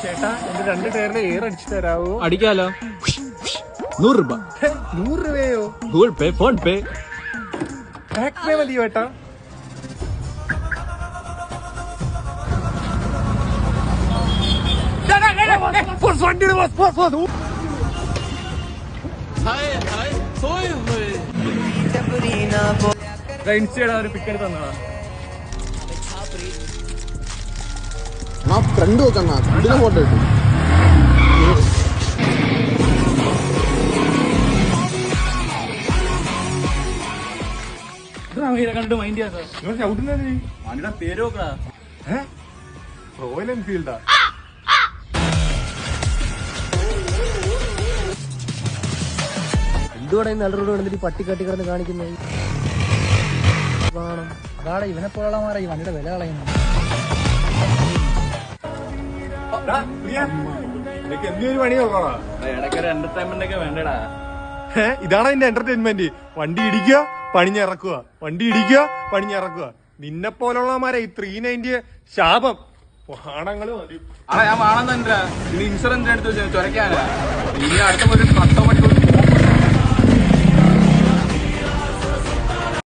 ചേട്ടാ എന്റെ 2 ടയറിന് എയർ അടിച്ചു തരാവോ? അടിക്കാലോ. 100 രൂപ. 100 രൂപയോ? ഗൂഗിൾ പേ, ഫോൺ പേ. ബാക്ക് പേ മതിയോ ഏട്ടാ? ഇൻസ്റ്റയുടെ ഒരു പിക്ക് എടുത്ത് തന്നതാ. ഫ്രണ്ട് നോക്കണ്ണ ഇതിനെ ഫോട്ടോ ഇട്ടു. കണ്ടു മൈൻഡ് ചെയ്യാ സാർ. നിങ്ങൾ ചവിട്ടുന്നത് വണ്ടിയുടെ പേര് നോക്കടാ. റോയൽ എൻഫീൽഡാ? എന്തുകൂടെ നല്ലറോട് വന്നിട്ട് പട്ടിക്കാട്ടി കിടന്ന് കാണിക്കുന്നത്? അതാണ് ഇവനെ പോലുള്ള ഈ വണ്ടിയുടെ വില കളയുന്നത്. എന്തൊരു പണി നോക്കണോ? ഇടയ്ക്കൊരു എന്റർടൈൻമെന്റ് ഒക്കെ വേണ്ടടാ. ഇതാണ് അതിന്റെ എന്റർടൈൻമെന്റ്. വണ്ടി ഇടിക്കുക, പണിഞ്ഞിറക്കുക, വണ്ടി ഇടിക്കുക, പണിഞ്ഞിറക്കുക. നിന്നെ പോലുള്ളമാരെ ഈ 390 ശാപം വാണങ്ങള് മതി. ഞാൻ വാണം തന്നെ ഇൻഷുറൻസ് എടുത്ത് ചൊരക്കാനാ. ഇനി അടുത്ത ഒരു കട്ട പട്ടി